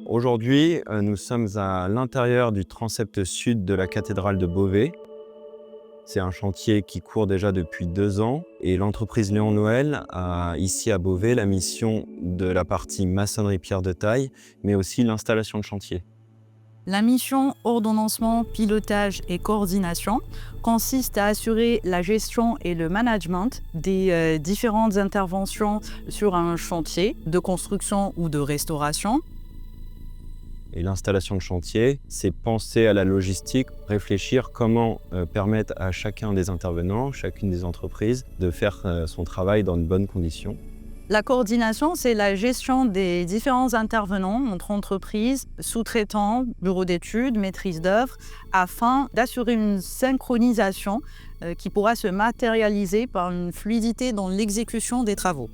Aujourd'hui, nous sommes à l'intérieur du transept sud de la cathédrale de Beauvais. C'est un chantier qui court déjà depuis 2 ans et l'entreprise Léon Noël a ici à Beauvais la mission de la partie maçonnerie pierre de taille, mais aussi l'installation de chantier. La mission ordonnancement, pilotage et coordination consiste à assurer la gestion et le management des différentes interventions sur un chantier de construction ou de restauration. Et l'installation de chantier, c'est penser à la logistique, réfléchir comment permettre à chacun des intervenants, chacune des entreprises, de faire son travail dans de bonnes conditions. La coordination, c'est la gestion des différents intervenants entre entreprises, sous-traitants, bureaux d'études, maîtrise d'œuvre, afin d'assurer une synchronisation qui pourra se matérialiser par une fluidité dans l'exécution des travaux.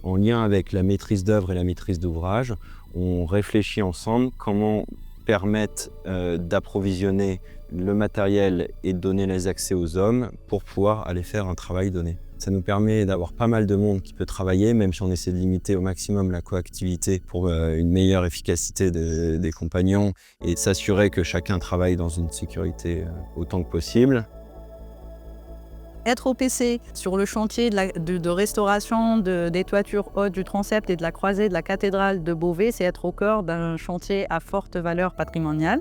En lien avec la maîtrise d'œuvre et la maîtrise d'ouvrage, on réfléchit ensemble comment permettre d'approvisionner le matériel et de donner les accès aux hommes pour pouvoir aller faire un travail donné. Ça nous permet d'avoir pas mal de monde qui peut travailler, même si on essaie de limiter au maximum la coactivité pour une meilleure efficacité des compagnons et de s'assurer que chacun travaille dans une sécurité autant que possible. Être OPC sur le chantier de restauration des toitures hautes du transept et de la croisée de la cathédrale de Beauvais, c'est être au cœur d'un chantier à forte valeur patrimoniale.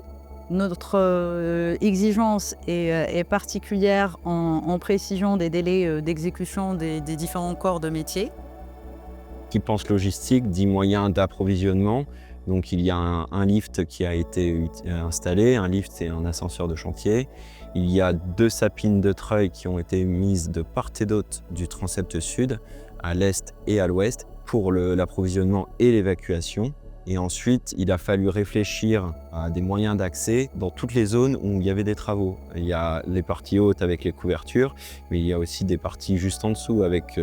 Notre exigence est particulière en précision des délais d'exécution des différents corps de métier. Qui pense logistique dit moyen d'approvisionnement. Donc il y a un lift qui a été installé, un lift et un ascenseur de chantier. Il y a 2 sapines de treuil qui ont été mises de part et d'autre du transept sud, à l'est et à l'ouest, pour l'approvisionnement et l'évacuation. Et ensuite, il a fallu réfléchir à des moyens d'accès dans toutes les zones où il y avait des travaux. Il y a les parties hautes avec les couvertures, mais il y a aussi des parties juste en dessous avec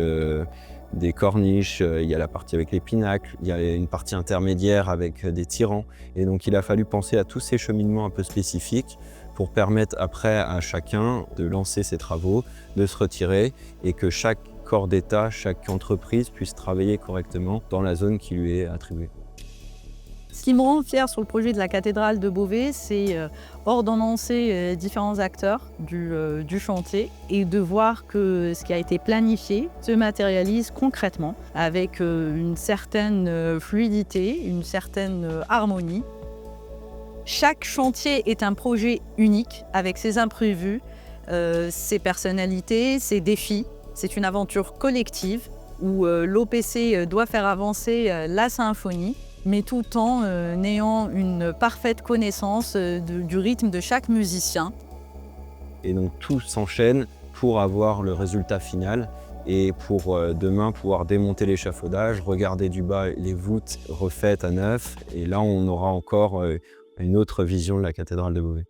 des corniches, il y a la partie avec les pinacles, il y a une partie intermédiaire avec des tirants. Et donc il a fallu penser à tous ces cheminements un peu spécifiques pour permettre après à chacun de lancer ses travaux, de se retirer et que chaque corps d'État, chaque entreprise puisse travailler correctement dans la zone qui lui est attribuée. Ce qui me rend fière sur le projet de la cathédrale de Beauvais, c'est ordonnancer différents acteurs du chantier et de voir que ce qui a été planifié se matérialise concrètement avec une certaine fluidité, une certaine harmonie. Chaque chantier est un projet unique avec ses imprévus, ses personnalités, ses défis. C'est une aventure collective où l'OPC doit faire avancer la symphonie, mais tout en ayant une parfaite connaissance du rythme de chaque musicien. Et donc tout s'enchaîne pour avoir le résultat final et pour demain pouvoir démonter l'échafaudage, regarder du bas les voûtes refaites à neuf. Et là, on aura encore une autre vision de la cathédrale de Beauvais.